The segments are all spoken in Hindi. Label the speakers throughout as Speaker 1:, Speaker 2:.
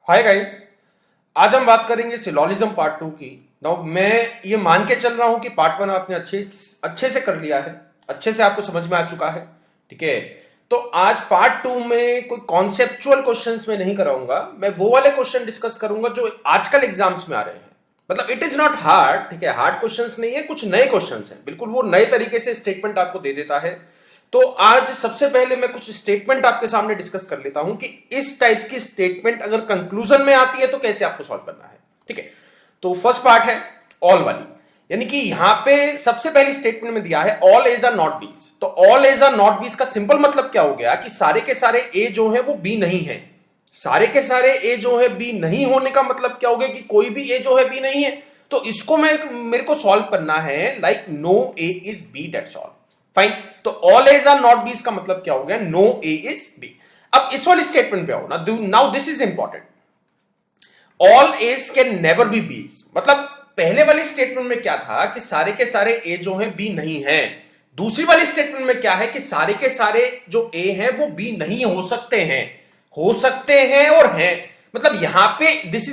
Speaker 1: Hi guys. आज हम बात करेंगे सिलोजिज्म पार्ट 2 की। नाउ मैं ये मान के चल रहा हूं कि पार्ट 1 आपने अच्छे से कर लिया है, अच्छे से आपको समझ में आ चुका है। ठीक है, तो आज पार्ट 2 में कोई कॉन्सेप्चुअल क्वेश्चंस में नहीं कराऊंगा, मैं वो वाले क्वेश्चन डिस्कस करूंगा जो आजकल एग्जाम्स में आ रहे हैं। मतलब इट इज नॉट हार्ड, ठीक है, हार्ड क्वेश्चंस नहीं है, कुछ नए क्वेश्चंस हैं, बिल्कुल वो नए तरीके से स्टेटमेंट आपको दे देता है। तो आज सबसे पहले मैं कुछ स्टेटमेंट आपके सामने डिस्कस कर लेता हूं कि इस टाइप की स्टेटमेंट अगर कंक्लूजन में आती है तो कैसे आपको सॉल्व करना है। ठीक है, तो फर्स्ट पार्ट है ऑल वाली, यानी कि यहां पे सबसे पहली स्टेटमेंट में दिया है all as are not B's. तो all as are not B's का सिंपल मतलब क्या हो गया कि सारे के सारे ए जो है वो बी नहीं है। सारे के सारे ए जो है बी नहीं होने का मतलब क्या हो गया कि कोई भी ए जो है बी नहीं है। तो इसको मेरे को सॉल्व करना है like no A is B, that's all. Fine. तो all as are not B's का मतलब क्या हो गया, नो ए इज बी। अब इस वाली स्टेटमेंट पे आओ ना, now this is important. All as can never be B's, मतलब पहले वाली स्टेटमेंट में क्या था कि सारे के सारे ए जो है बी नहीं है। दूसरी वाली स्टेटमेंट में क्या है कि सारे के सारे जो ए हैं वो बी नहीं हो सकते हैं, हो सकते हैं और हैं। मतलब यहां पे this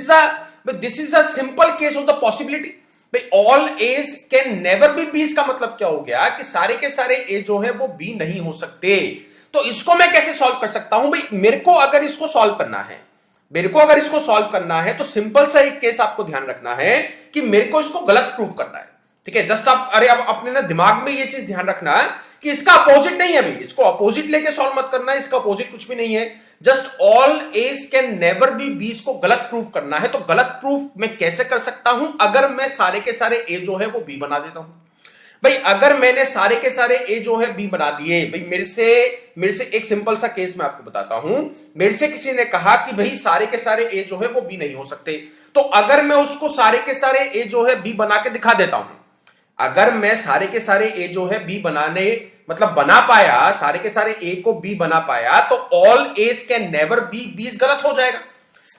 Speaker 1: is a simple case of the possibility. भाई all as can never be B B मतलब क्या हो गया कि सारे के सारे ए जो है वो बी नहीं हो सकते। तो इसको मैं कैसे सॉल्व कर सकता हूं भाई, मेरे को अगर इसको सॉल्व करना है तो सिंपल सा एक केस आपको ध्यान रखना है कि मेरे को इसको गलत प्रूव करना है। ठीक है, जस्ट आप अब अपने ना दिमाग में ये चीज ध्यान रखना है कि इसका अपोजिट नहीं है भाई, इसको अपोजिट लेके सॉल्व मत करना है, इसका अपोजिट कुछ भी नहीं है। Just all as can never be B's को गलत प्रूफ करना है। तो गलत प्रूफ मैं कैसे कर सकता हूं, अगर मैं सारे के सारे ए जो है वो बी बना देता हूं। भाई अगर मैंने सारे के सारे ए जो है बी बना दिए, भाई मेरे से एक सिंपल सा केस मैं आपको बताता हूं। मेरे से किसी ने कहा कि भाई सारे के सारे ए जो है वो बी नहीं हो सकते। तो अगर मैं उसको सारे के सारे ए जो है बी बना के दिखा देता हूं, अगर मैं सारे के सारे ए जो है बी बना पाया, सारे के सारे ए को बी बना पाया, तो all as can never be B's गलत हो जाएगा।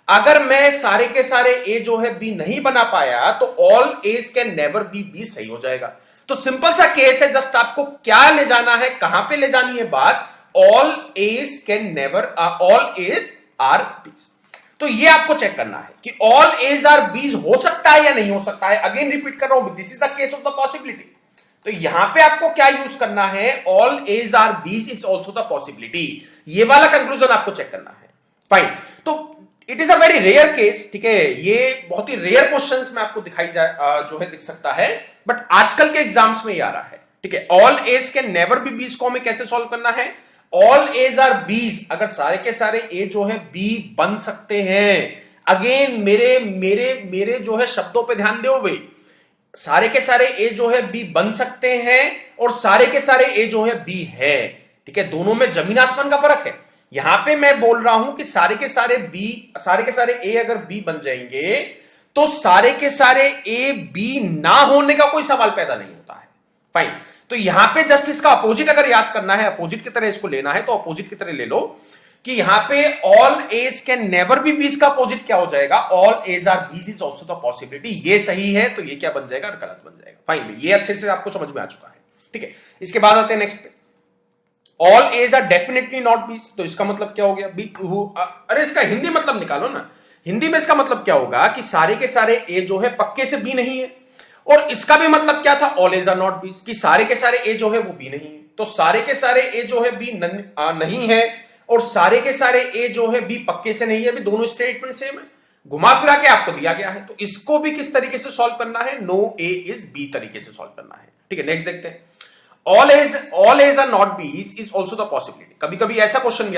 Speaker 1: अगर मैं सारे के सारे ए जो है बी नहीं बना पाया तो all as can never be B सही हो जाएगा। तो सिंपल सा केस है, जस्ट आपको क्या ले जाना है, कहां पे ले जानी है बात, all as can never, all as are B's. तो ये आपको चेक करना है कि ऑल एज आर बीज हो सकता है या नहीं हो सकता है। अगेन रिपीट कर रहा हूं, this is the case of the possibility. तो यहां पे आपको क्या यूज करना है, all as are B's is also the possibility. ये वाला कंक्लूजन आपको चेक करना है। फाइन। तो it is a very rare case. ठीक है, ये बहुत ही रेयर क्वेश्चंस में आपको जो है दिख सकता है, बट आजकल के एग्जाम्स में ये आ रहा है। ठीक है, all as can never be B's को हमें कैसे सॉल्व करना है, ऑल एज आर बीज, अगर सारे के सारे ए जो है बी बन सकते हैं। अगेन मेरे मेरे मेरे जो है शब्दों पे ध्यान दो भाई, सारे के सारे ए जो है बी बन सकते हैं और सारे के सारे ए जो है बी है। ठीक है, दोनों में जमीन आसमान का फर्क है। यहां पे मैं बोल रहा हूं कि सारे के सारे ए अगर बी बन जाएंगे तो सारे के सारे ए बी ना होने का कोई सवाल पैदा नहीं होता है। फाइन। तो यहां पे जस्ट इसका अपोजिट अगर याद करना है, अपोजिट की तरह इसको लेना है, तो अपोजिट की तरह ले लो कि यहां पे all as can never be B's का अपोजिट क्या हो जाएगा, all as are B's is also the possibility. ये सही है तो ये क्या बन जाएगा, गलत बन जाएगा। फाइन, ये अच्छे से आपको समझ में आ चुका है। ठीक है, इसके बाद आते हैं नेक्स्ट पे, all as are definitely not B's. तो इसका मतलब क्या हो गया, अरे इसका हिंदी मतलब निकालो ना। हिंदी में इसका मतलब क्या होगा कि सारे के सारे ए जो है पक्के से बी नहीं है। और इसका भी मतलब क्या था, ऑल एज आर नॉट बीज, कि सारे के सारे ए जो है वो बी नहीं है। तो सारे के सारे ए जो है बी नहीं है और सारे के सारे ए जो है बी पक्के से नहीं है। भी दोनों स्टेटमेंट सेम है, घुमा फिरा के आपको दिया गया है। तो इसको भी किस तरीके से सॉल्व करना है, नो ए इज बी तरीके से सॉल्व करना है। ठीक है, नेक्स्ट देखते हैं। ऑल एज आर नॉट बीज इज ऑल्सो द पॉसिबिलिटी। कभी कभी ऐसा क्वेश्चन भी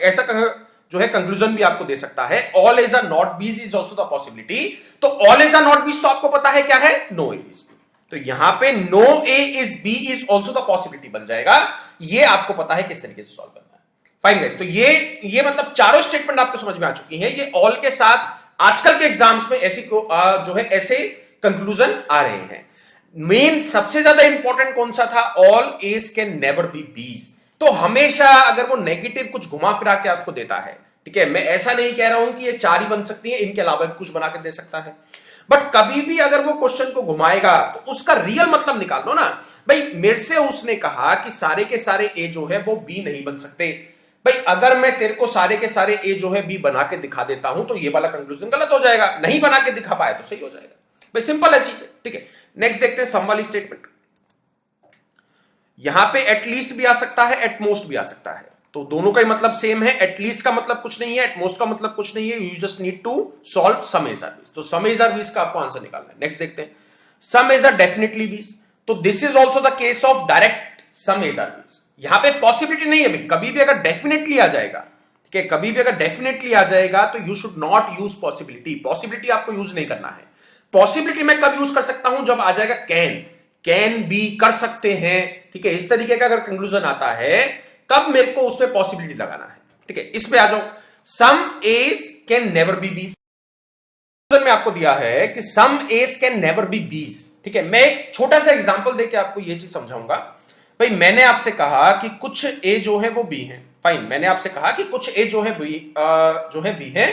Speaker 1: ऐसा जो है कंक्लूजन भी आपको दे सकता है, ऑल एज आर नॉट बीज इज ऑल्सो द पॉसिबिलिटी। तो all as are not B's तो आपको पता है क्या है, नो ए इज बी। तो यहां पे no A is B is also the possibility बन जाएगा। ये आपको पता है किस तरीके से सॉल्व करना है। फाइन गाइस, तो ये मतलब चारों स्टेटमेंट आपको समझ में आ चुकी है। ये ऑल के साथ आजकल के एग्जाम्स में ऐसी जो है ऐसे कंक्लूजन आ रहे हैं। मेन सबसे ज्यादा इंपॉर्टेंट कौन सा था, all as can never be B's. तो हमेशा अगर वो नेगेटिव कुछ घुमा फिरा के आपको देता है, ठीक है, मैं ऐसा नहीं कह रहा हूं कि ये चार ही बन सकती है, इनके अलावा भी कुछ बना के दे सकता है, बट कभी भी अगर वो क्वेश्चन को घुमाएगा तो उसका रियल मतलब निकाल लो ना। भाई मेरे से उसने कहा कि सारे के सारे ए जो है वो बी नहीं बन सकते। भाई अगर मैं तेरे को सारे के सारे ए जो है बी बना के दिखा देता हूं तो ये वाला कंक्लूजन गलत हो जाएगा, नहीं बना के दिखा पाए तो सही हो जाएगा। भाई सिंपल है चीज, ठीक है। नेक्स्ट देखते हैं सम वाली स्टेटमेंट। यहां पे एटलीस्ट भी आ सकता है, एटमोस्ट भी आ सकता है, तो दोनों का ही मतलब सेम है। एटलीस्ट का मतलब कुछ नहीं है, एटमोस्ट का मतलब कुछ नहीं है, you just need to solve some A's are B's. तो सम एज आर बीस का आपको आंसर निकालना है। नेक्स्ट देखते हैं सम एज आर डेफिनेटली बीस। तो this is also the case of direct some A's are B's. यहां पे पॉसिबिलिटी नहीं है, कभी भी अगर डेफिनेटली आ जाएगा, ठीक है, कभी भी अगर डेफिनेटली आ जाएगा तो you should not use possibility. Possibility आपको यूज नहीं करना है। पॉसिबिलिटी मैं कब यूज कर सकता हूं, जब आ जाएगा कैन बी, कर सकते हैं, ठीक है, इस तरीके का अगर कंक्लूजन आता है तब मेरे को उसमें पॉसिबिलिटी लगाना है, ठीक है। इस पे आ जाओ, सम एज कैन नेवर बी बीस। में आपको दिया है कि some As can never be बीस, ठीक है। मैं एक छोटा सा एग्जांपल देके आपको यह चीज समझाऊंगा। भाई मैंने आपसे कहा कि कुछ ए जो है वो बी है, फाइन। मैंने आपसे कहा कि कुछ ए जो है बी है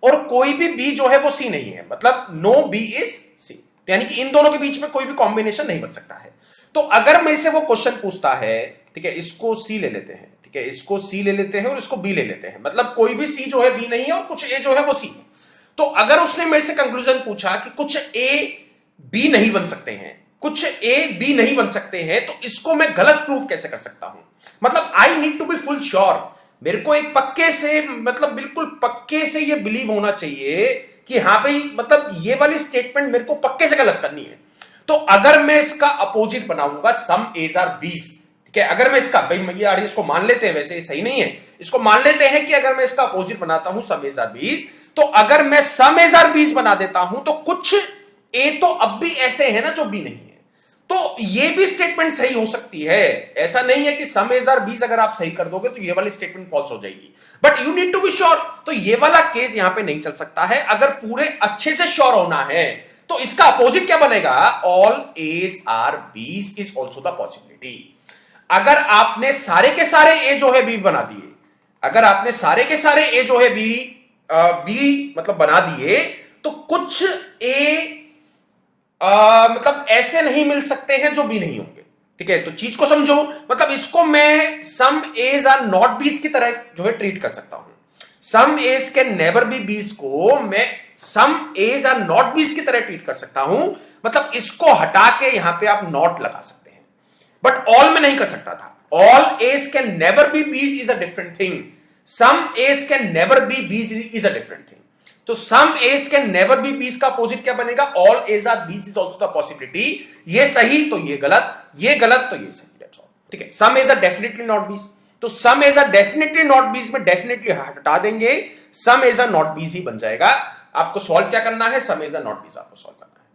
Speaker 1: और कोई भी बी जो है वो सी नहीं है, मतलब नो बी इज सी, यानी कि इन दोनों के बीच में कोई भी कॉम्बिनेशन नहीं बन सकता है। तो अगर मेरे से वो क्वेश्चन पूछता है, ठीक है, इसको सी ले लेते हैं, ठीक है, इसको सी ले लेते हैं और इसको बी ले लेते हैं, मतलब कोई भी सी जो है बी नहीं है और कुछ ए जो है वो सी है। तो अगर उसने मेरे से कंक्लूजन पूछा कि कुछ ए बी नहीं बन सकते हैं, कुछ ए बी नहीं बन सकते हैं, तो इसको मैं गलत प्रूव कैसे कर सकता हूं? मतलब I need to be full sure. मेरे को एक पक्के से, मतलब बिल्कुल पक्के से ये बिलीव होना चाहिए कि हाँ भाई, मतलब ये वाली स्टेटमेंट मेरे को पक्के से गलत करनी है। तो अगर मैं इसका अपोजिट बनाऊंगा सम एज आर बीस, ठीक है, अगर मैं इसका, भाई यार इसको मान लेते हैं, वैसे ये सही नहीं है, इसको मान लेते हैं कि अगर मैं इसका अपोजिट बनाता हूं सम एज आर बीस, तो अगर मैं सम एज आर बीस बना देता हूं तो कुछ ए तो अब भी ऐसे है ना जो बी नहीं है, तो ये भी स्टेटमेंट सही हो सकती है। ऐसा नहीं है कि सम एज आर बीस अगर आप सही कर दोगे तो ये वाली स्टेटमेंट फॉल्स हो जाएगी, but you need to be sure. तो ये वाला केस यहां पे नहीं चल सकता है। अगर पूरे अच्छे से श्योर होना है तो इसका अपोजिट क्या बनेगा, all as are Bs is also the possibility. अगर आपने सारे के सारे ए जो है बी बना दिए, अगर आपने सारे के सारे ए जो है बी मतलब बना दिए, तो कुछ ए मतलब ऐसे नहीं मिल सकते हैं जो बी नहीं होंगे, ठीक है। तो चीज को समझो, मतलब इसको मैं सम एज आर नॉट बीस की तरह जो है ट्रीट कर सकता हूं। सम As can never be B's को मैं सम एज आर नॉट बीस की तरह ट्रीट कर सकता हूं, मतलब इसको हटा के यहां पे आप नॉट लगा सकते हैं, बट ऑल में नहीं कर सकता था। All as can never be बीस is a different thing, some As can never be बीस इज अ डिफरेंट थिंग। तो some As can never be Bs का अपोजिट क्या बनेगा, all as are Bs is also the possibility. ये सही तो ये गलत, ये गलत तो ये सही, दैट्स ऑल, ठीक है। सम एज आर डेफिनेटली नॉट बीस, तो some A's are definitely not बीस में डेफिनेटली हटा देंगे, सम एज आर नॉट बीस ही बन जाएगा। आपको सॉल्व क्या करना है, सम एज आर नॉट बीस आपको सॉल्व करना है।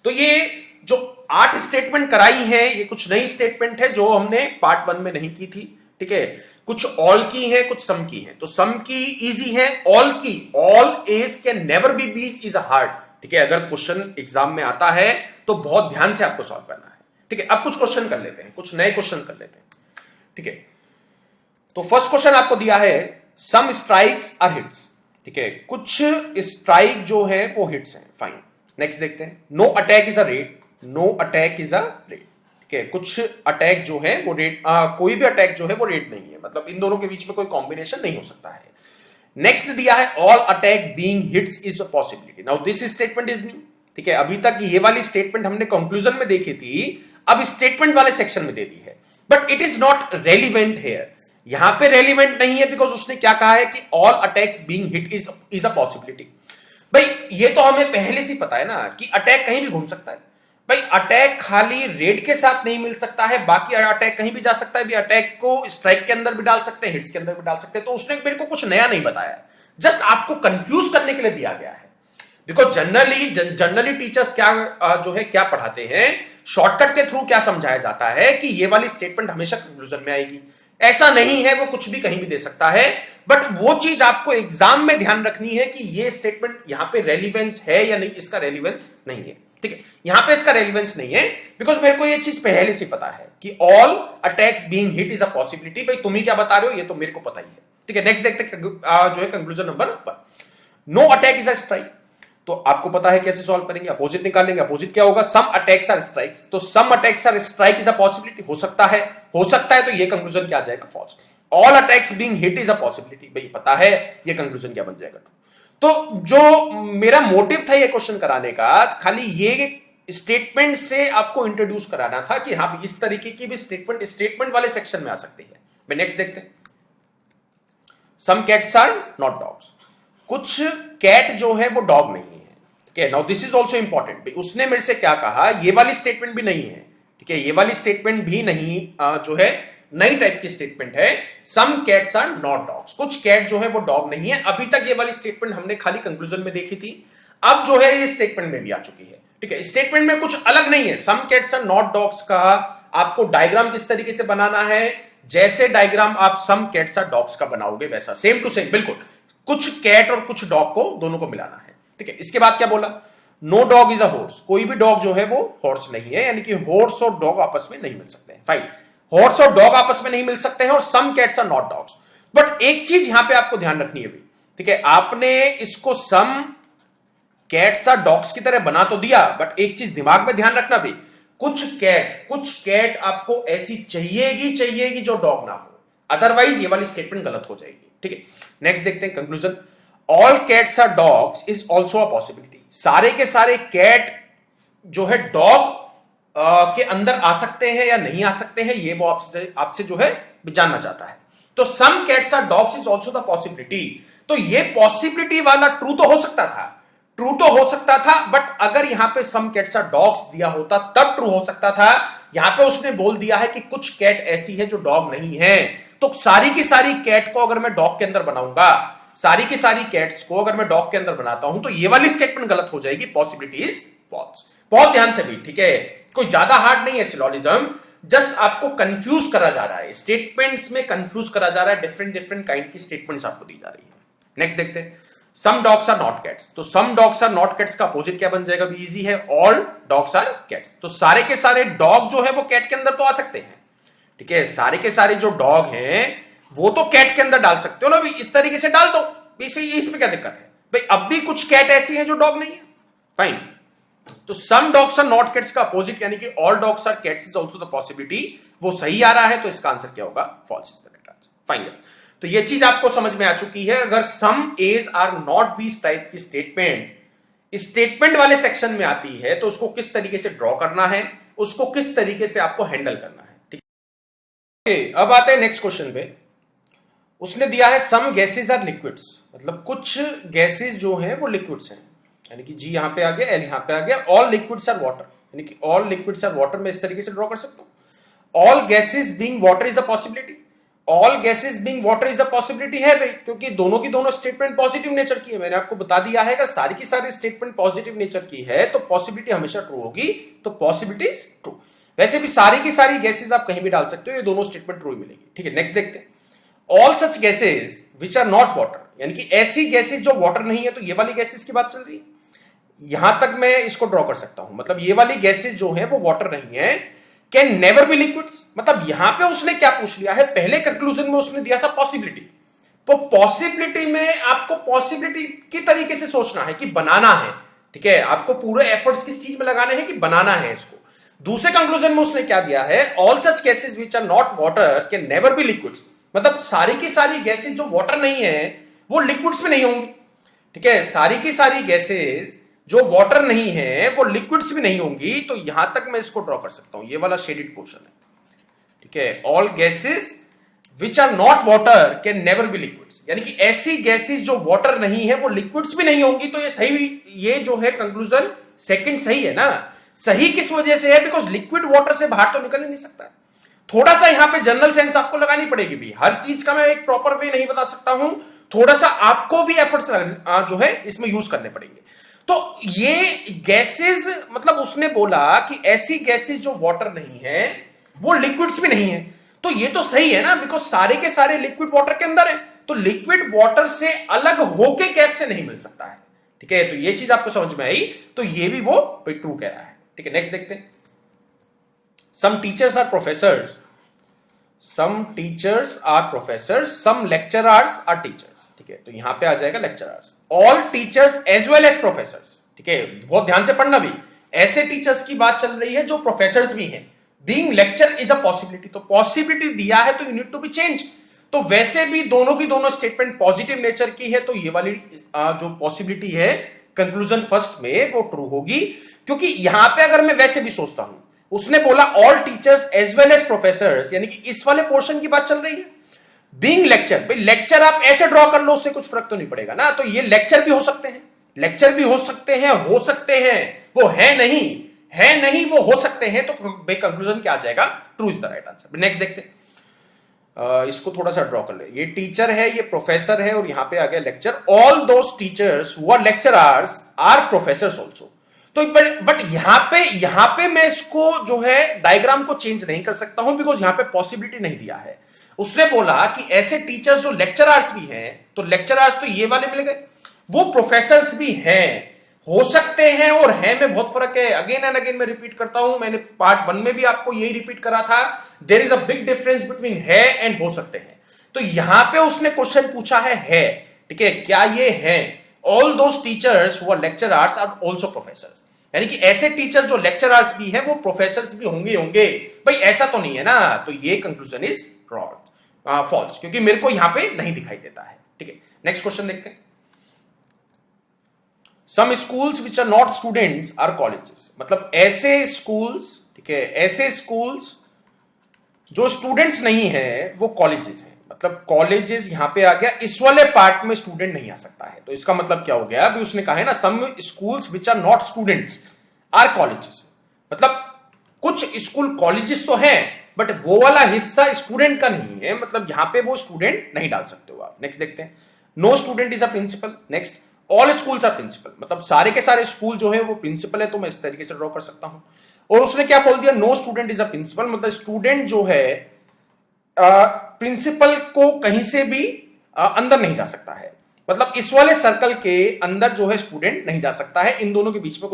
Speaker 1: तो ये जो 8 स्टेटमेंट कराई है, ये कुछ नई स्टेटमेंट है जो हमने पार्ट 1 में नहीं की थी, ठीक है। कुछ ऑल की है, कुछ सम की है। तो सम की इजी है, ऑल की, all as can never be बीस इज हार्ड, ठीक है। अगर क्वेश्चन एग्जाम में आता है तो बहुत ध्यान से आपको सॉल्व करना है, ठीक है। अब कुछ क्वेश्चन कर लेते हैं, कुछ नए क्वेश्चन कर लेते हैं, ठीक है। तो फर्स्ट क्वेश्चन आपको दिया है सम स्ट्राइक्स आर हिट्स, ठीक है, कुछ स्ट्राइक जो है वो हिट्स हैं, फाइन। नेक्स्ट देखते हैं, no attack is a raid, no attack is a raid, ठीक है। कुछ अटैक जो है वो रेड, कोई भी अटैक जो है वो रेड नहीं है, मतलब इन दोनों के बीच में कोई कॉम्बिनेशन नहीं हो सकता है। नेक्स्ट दिया है all attack being hits is a possibility. Now this statement is new, ठीक है। अभी तक ये वाली स्टेटमेंट हमने कंक्लूजन में देखी थी, अब स्टेटमेंट वाले सेक्शन में दे दी है, but it is not relevant here. यहां पे रेलिवेंट नहीं है बिकॉज उसने क्या कहा है कि all attacks being hit is a possibility. भाई ये तो हमें पहले से पता है ना कि अटैक कहीं भी घूम सकता है। भाई अटैक खाली रेड के साथ नहीं मिल सकता है, बाकी अटैक कहीं भी जा सकता है। भी अटैक को स्ट्राइक के अंदर भी डाल सकते हैं, हिट्स के अंदर भी डाल सकते हैं। तो उसने मेरे को कुछ नया नहीं बताया, जस्ट आपको कंफ्यूज करने के लिए दिया गया है। बिकॉज जनरली टीचर्स क्या जो है क्या पढ़ाते हैं, शॉर्टकट के थ्रू क्या समझाया जाता है कि ये वाली स्टेटमेंट हमेशा कंक्लूजन में आएगी। ऐसा नहीं है, वो कुछ भी कहीं भी दे सकता है, बट वो चीज आपको एग्जाम में ध्यान रखनी है कि ये स्टेटमेंट यहां पे रेलिवेंस है या नहीं, इसका रेलिवेंस नहीं है, ठीक है। यहां पे इसका रेलिवेंस नहीं है बिकॉज मेरे को ये चीज पहले से पता है कि all attacks being hit is a possibility. भाई तुम ही क्या बता रहे हो, ये तो मेरे को पता ही है, ठीक है। नेक्स्ट देखते जो है conclusion number 1, no attack is a strike. तो आपको पता है कैसे सॉल्व करेंगे, अपोजिट निकालेंगे। अपोजिट क्या होगा, सम अटैक्स आर स्ट्राइक्स। तो some attacks are strike is a possibility, हो सकता है तो ये कंक्लूजन क्या आ जाएगा, false. All attacks being hit is a possibility, भाई पता है ये कंक्लूजन क्या बन जाएगा। तो जो मेरा मोटिव था ये क्वेश्चन कराने का, खाली ये स्टेटमेंट से आपको इंट्रोड्यूस कराना था कि हाँ इस तरीके की भी स्टेटमेंट वाले सेक्शन में आ सकती है। मैं नेक्स्ट देखते हैं। Some cats are not dogs, कुछ कैट जो है वो डॉग नहीं है। ठीक है, now this is also important. उसने मेरे से क्या कहा, ये वाली स्टेटमेंट भी नहीं है। ठीक है, ये वाली स्टेटमेंट भी नहीं जो है नई टाइप की स्टेटमेंट है। Some cats are not dogs, कुछ कैट जो है वो डॉग नहीं है। अभी तक ये वाली स्टेटमेंट हमने खाली कंक्लूजन में देखी थी, अब जो है ये स्टेटमेंट में भी आ चुकी है। ठीक है, स्टेटमेंट में कुछ अलग नहीं है। Some cats are not dogs का आपको डायग्राम किस तरीके से बनाना है, जैसे डायग्राम आप सम कैट्स आर डॉग्स का बनाओगे वैसा सेम टू सेम, बिल्कुल कुछ कैट और कुछ डॉग को दोनों को मिलाना है। ठीक है, इसके बाद क्या बोला, no dog is a horse, कोई भी डॉग जो है वो हॉर्स नहीं है, यानी कि हॉर्स और डॉग आपस में नहीं मिल सकते हैं। फाइन, हॉर्स और डॉग आपस में नहीं मिल सकते हैं और some cats are not dogs. But एक चीज यहां पे आपको ध्यान रखनी है भाई। ठीक है, आपने इसको सम कैट्स आर डॉग्स की तरह बना तो दिया, बट एक चीज दिमाग में ध्यान रखना भी, कुछ कैट आपको ऐसी चाहिएगी जो डॉग ना हो, अदरवाइज ये वाली स्टेटमेंट गलत हो जाएगी। ठीक है, नेक्स्ट देखते हैं conclusion. All cats are dogs is also a possibility, सारे के सारे कैट जो है डॉग के अंदर आ सकते हैं या नहीं आ सकते हैं, ये वो आपसे जो है जानना चाहता है। तो some cats are dogs is also the possibility, तो ये पॉसिबिलिटी वाला ट्रू तो हो सकता था, बट अगर यहां पे सम कैट्स आर डॉग्स दिया होता तब ट्रू हो सकता था। यहां पे उसने बोल दिया है कि कुछ कैट ऐसी है जो डॉग नहीं है, तो सारी की सारी कैट को अगर मैं डॉग के अंदर बनाऊंगा, सारी की सारी कैट्स को अगर मैं डॉग के अंदर बनाता हूं, तो ये वाली स्टेटमेंट गलत हो जाएगी, पॉसिबिलिटी इज फॉल्स। बहुत ध्यान से भी, ठीक है, कोई ज्यादा हार्ड नहीं है सिलोजिज्म, जस्ट आपको कंफ्यूज करा जा रहा है, स्टेटमेंट्स में कंफ्यूज करा जा रहा है, डिफरेंट काइंड की स्टेटमेंट्स आपको दी जा रही है। नेक्स्ट देखते हैं, some dogs are not cats, तो some dogs are not cats का अपोजिट क्या बन जाएगा, भी इजी है, ऑल डॉग्स आर कैट्स। तो सारे के सारे डॉग जो है वो कैट के अंदर तो आ सकते हैं। ठीक है, सारे के सारे जो डॉग हैं वो तो कैट के अंदर डाल सकते हो ना, भी इस तरीके से डाल दो, इसमें क्या दिक्कत है भाई। अब भी कुछ कैट ऐसी हैं जो डॉग नहीं है, फाइन। तो some dogs are not cats का अपोजिट यानी कि all dogs are cats is also the possibility, वो सही आ रहा है, तो इसका आंसर क्या होगा, false is the correct answer. Fine, तो ये चीज आपको समझ में आ चुकी है। अगर सम एज आर नॉट बीस टाइप की स्टेटमेंट वाले सेक्शन में आती है, तो उसको किस तरीके से ड्रॉ करना है, उसको किस तरीके से आपको हैंडल करना है। ठीक है, अब आते हैं नेक्स्ट क्वेश्चन पे। उसने दिया है सम गैसेज आर लिक्विड्स, मतलब कुछ गैसेज जो हैं वो लिक्विड्स हैं, यानी कि जी यहां पे आ गया, एल यहां पे आ गया, ऑल लिक्विड्स आर वाटर, यानी कि ऑल लिक्विड्स आर वाटर में इस तरीके से ड्रॉ कर सकता हूं। All gases being water is a possibility, all gases being water is a possibility है भाई, क्योंकि दोनों की दोनों स्टेटमेंट पॉजिटिव नेचर की है। मैंने आपको बता दिया है, अगर सारी की सारी स्टेटमेंट पॉजिटिव नेचर की है तो पॉसिबिलिटी हमेशा ट्रू होगी, तो पॉसिबिलिटी इज ट्रू। वैसे भी सारी की सारी गैसेज आप कहीं भी डाल सकते हो, ये दोनों स्टेटमेंट ट्रू ही मिलेगी। ठीक है, नेक्स्ट देखते हैं। All such gases which are not water, यानी कि ऐसी गैसेज जो वाटर नहीं है, तो ये वाली गैसेज की बात चल रही है। यहां तक मैं इसको ड्रॉ कर सकता हूं, मतलब ये वाली गैसेज जो है वो वाटर नहीं है, कैन नेवर बी लिक्विड्स, मतलब यहां पे उसने क्या पूछ लिया है, पहले कंक्लूजन में उसने दिया था पॉसिबिलिटी, तो पॉसिबिलिटी में आपको पॉसिबिलिटी की तरीके से सोचना है कि बनाना है। ठीक है, आपको पूरे एफर्ट्स किस चीज में लगाने हैं कि बनाना है इसको। दूसरे कंक्लूजन में उसने क्या दिया है, all such gases which are not water can never be liquids, मतलब सारी की सारी गैसेज जो वाटर नहीं है वो लिक्विड्स में नहीं होंगी। ठीक है, सारी की सारी गैसेज जो वाटर नहीं है वो लिक्विड्स भी नहीं होंगी, तो यहां तक मैं इसको ड्रॉ कर सकता हूं, ये वाला शेडेड पोर्शन है। ठीक है, all gases which are not water can never be liquids, यानी कि ऐसी गैसेज जो वाटर नहीं है वो लिक्विड्स भी नहीं होंगी, तो ये सही, ये जो है कंक्लूजन सेकंड सही है ना। सही किस वजह से है, बिकॉज लिक्विड वाटर से बाहर तो निकल ही नहीं सकता। थोड़ा सा यहां पे जनरल सेंस आपको लगानी पड़ेगी भी, हर चीज का मैं एक प्रॉपर वे नहीं बता सकता हूं, थोड़ा सा आपको भी एफर्ट्स जो है इसमें यूज करने पड़ेंगे। तो ये गैसेज, मतलब उसने बोला कि ऐसी गैसेज जो वाटर नहीं है वो लिक्विड्स भी नहीं है, तो ये तो सही है ना, बिकॉज सारे के सारे लिक्विड वाटर के अंदर है, तो लिक्विड वाटर से अलग होके गैस से नहीं मिल सकता है। ठीक है, तो ये चीज आपको समझ में आई, तो ये भी वो ट्रू कह रहा है। ठीक है, नेक्स्ट देखते हैं। Some teachers are professors, some teachers are professors, some lecturers are teachers. ठीक है, तो यहां पे आ जाएगा lecturers, all teachers as well as professors. ठीक है, बहुत ध्यान से पढ़ना भी, ऐसे टीचर्स की बात चल रही है जो प्रोफेसर्स भी हैं। Being lecture is a possibility, तो पॉसिबिलिटी दिया है तो you need to be change, तो वैसे भी दोनों की दोनों स्टेटमेंट पॉजिटिव नेचर की है, तो ये वाली जो पॉसिबिलिटी है कंक्लूजन फर्स्ट में वो ट्रू होगी। क्योंकि यहां पे अगर मैं वैसे भी सोचता हूं, उसने बोला all teachers as well as professors, यानी कि इस वाले पोर्शन की बात चल रही है। बीइंग लेक्चर, भाई लेक्चर आप ऐसे ड्रॉ कर लो, उससे कुछ फर्क तो नहीं पड़ेगा ना। तो ये लेक्चर भी हो सकते हैं, लेक्चर भी हो सकते हैं, वो है नहीं वो हो सकते हैं। तो कंक्लूजन क्या आ जाएगा? True is the right answer. Next देखते हैं, इसको थोड़ा सा ड्रॉ कर ले। ये टीचर है, ये प्रोफेसर है, और यहां पे आ गया lecture. All those teachers who are lecturers are professors also. तो बट यहां पे मैं इसको जो है डायग्राम को चेंज नहीं कर सकता हूं, बिकॉज यहां पे पॉसिबिलिटी नहीं दिया है। उसने बोला कि ऐसे टीचर्स जो लेक्चरर्स भी हैं, तो लेक्चरर्स तो ये वाले मिल गए, वो प्रोफेसर्स भी हैं, हो सकते हैं और हैं में बहुत फर्क है। अगेन एंड अगेन मैं रिपीट करता हूं, मैंने पार्ट 1 में भी आपको यही रिपीट करा था, there is a big difference between है एंड हो सकते हैं। तो यहां पे उसने क्वेश्चन पूछा है, ठीक है, क्या ये है? All those teachers who are lecturers are also professors, यानी कि ऐसे टीचर जो लेक्चरर्स भी हैं वो प्रोफेसर्स भी होंगे। भाई ऐसा तो नहीं है ना, तो ये कंक्लूजन इज फॉल्स, क्योंकि मेरे को यहां पे नहीं दिखाई देता है। ठीक है, नेक्स्ट क्वेश्चन देखते हैं। Some schools which are not students are colleges, मतलब ऐसे स्कूल्स, ठीक है, ऐसे स्कूल्स जो स्टूडेंट्स नहीं है वो कॉलेजेस हैं। मतलब कॉलेजेस यहां पे आ गया, इस वाले पार्ट में स्टूडेंट नहीं आ सकता है। तो इसका मतलब क्या हो गया? अभी उसने कहा है ना, some schools which are not students are colleges, मतलब कुछ स्कूल कॉलेजेस तो हैं, बट वो वाला हिस्सा स्टूडेंट का नहीं है, मतलब यहां पे वो स्टूडेंट नहीं डाल सकते हो आप। नेक्स्ट देखते हैं, no student is a principal. Next, all schools are principal, मतलब सारे के सारे स्कूल जो है वो प्रिंसिपल है, तो मैं इस तरीके से ड्रॉ कर सकता हूं। और उसने क्या बोल दिया? No student is a principal, मतलब स्टूडेंट जो है प्रिंसिपल को कहीं से भी अंदर नहीं जा सकता है, मतलब इस वाले सर्कल के अंदर जो है स्टूडेंट नहीं जा सकता है। इन दोनों के बीच में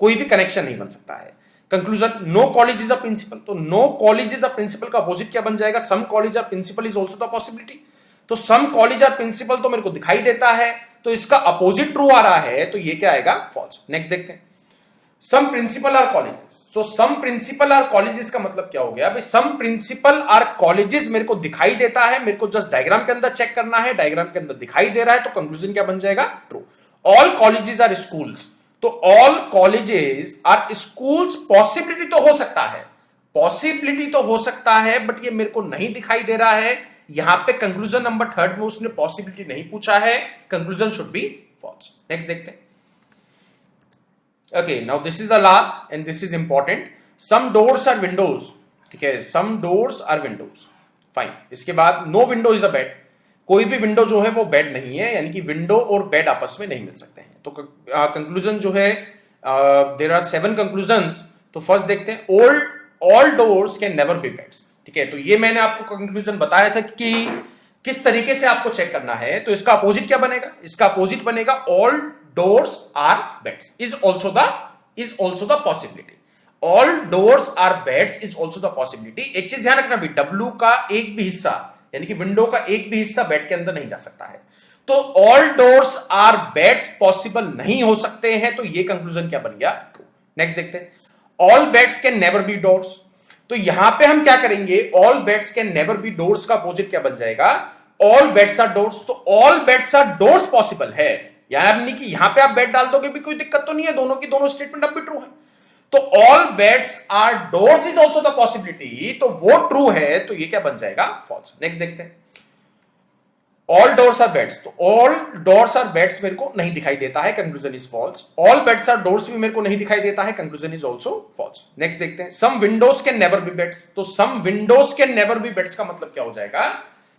Speaker 1: कोई भी कनेक्शन नहीं बन सकता है। Conclusion, no college is a principal, तो no college is a principal का अपोजिट क्या बन जाएगा? Some college are principal is also the possibility. तो सम कॉलेज आर प्रिंसिपल तो मेरे को दिखाई देता है, तो इसका अपोजिट ट्रू आ रहा है, तो ये क्या आएगा? फॉल्स। नेक्स्ट देखते हैं, some principal are colleges. So some principal are colleges का मतलब क्या हो गया? भाई सम प्रिंसिपल आर कॉलेजेस मेरे को दिखाई देता है, मेरे को जस्ट डायग्राम के अंदर चेक करना है, डायग्राम के अंदर दिखाई दे रहा है, तो कंक्लूजन क्या बन जाएगा? True. All colleges are schools, तो all colleges are schools, possibility तो हो सकता है, पॉसिबिलिटी तो हो सकता है, बट ये मेरे को नहीं दिखाई दे रहा है। यहां पे कंक्लूजन नंबर 3 में उसने पॉसिबिलिटी नहीं पूछा है, conclusion should be false. Next देखते हैं। Okay, now this is the last and this is important. Some doors are windows. ठीक है, some doors are windows. Fine. इसके बाद no window is a bed. कोई भी विंडो जो है वो बेड नहीं है, यानी कि विंडो और बेड आपस में नहीं मिल सकते हैं। तो कंक्लूजन जो है, देयर आर 7 कंक्लूजन्स। तो फर्स्ट देखते हैं, all doors can never be beds. ठीक है, तो ये मैंने आपको कंक्लूजन बताया था कि किस तरीके से आपको चेक करना है। तो इसका अपोजिट क्या बनेगा? इसका अपोजिट बनेगा all doors are beds is also the possibility. All doors are beds is also the possibility. एक चीज ध्यान रखना भी, W का एक भी हिस्सा, यानी कि विंडो का एक भी हिस्सा बेड के अंदर नहीं जा सकता है। तो all doors are beds possible नहीं हो सकते हैं, तो ये कंक्लूजन क्या बन गया? ट्रू। नेक्स्ट देखते हैं, all beds can never be doors। तो यहां पे हम क्या करेंगे? all beds can never be doors का अपोजिट क्या बन जाएगा? all beds are doors। तो all beds are doors possible है, यानी कि यहां पे आप बेड डाल दोगे भी कोई दिक्कत तो नहीं है, दोनों की दोनों स्टेटमेंट अब भी ट्रू है। तो all beds are doors is also the possibility, तो वो ट्रू है, तो ये क्या बन जाएगा? फॉल्स। नेक्स्ट देखते हैं, ऑल डोर्स आर बेड्स, तो ऑल डोर्स आर बेड्स मेरे को नहीं दिखाई देता है, conclusion is false. All beds are doors भी मेरे को नहीं दिखाई देता है, conclusion is also false. Next देखते हैं, some windows can never be beds. तो some windows can never be beds का मतलब क्या हो जाएगा?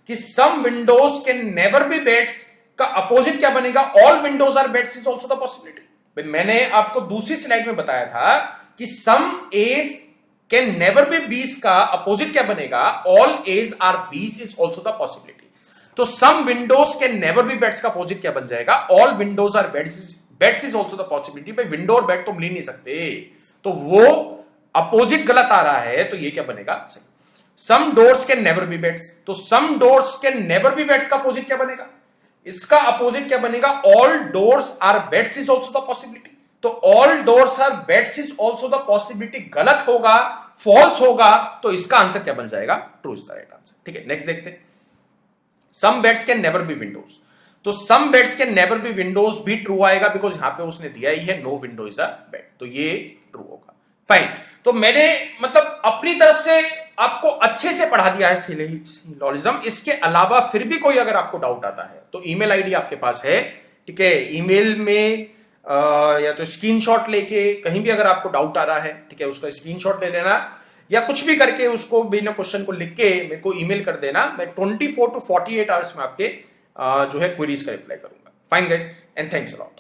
Speaker 1: कि some windows can never be beds का अपोजिट क्या बनेगा? All windows are beds is also the possibility. मैंने आपको दूसरी स्लाइड में बताया था कि some As can never be Bs का अपोजिट क्या बनेगा? All as are Bs is also the possibility. तो some windows can never be beds का अपोजिट क्या बन जाएगा? All windows are beds is also the possibility. भाई विंडो और बेड तो मिल ही नहीं सकते, तो वो अपोजिट गलत आ रहा है, तो ये क्या बनेगा? सही। Some doors can never be beds, तो some doors can never be beds का अपोजिट क्या बनेगा? इसका अपोजिट क्या बनेगा? All doors are beds is also the possibility. तो all doors are beds is also the possibility गलत होगा, फॉल्स होगा, तो इसका आंसर क्या बन जाएगा? True is the right answer. ठीक है, नेक्स्ट देखते हैं, some beds can never be windows, तो some beds can never be windows भी ट्रू आएगा, बिकॉज यहां पे उसने दिया ही है no window is a bed, तो ये ट्रू होगा। फाइन, तो मैंने मतलब अपनी तरफ से आपको अच्छे से पढ़ा दिया है सिलोजिज्म। इसके अलावा फिर भी कोई अगर आपको डाउट आता है तो ईमेल आईडी आपके पास है, ठीक है, ईमेल में या तो स्क्रीनशॉट लेके कहीं भी अगर आपको डाउट आ रहा है, ठीक है, उसका स्क्रीनशॉट ले लेना या कुछ भी करके उसको बिना क्वेश्चन को लिख के मेरे को ईमेल कर देना। मैं 24 to 48 आवर्स में आपके जो है क्वेरीज का रिप्लाई करूंगा। Fine guys, and thanks a lot.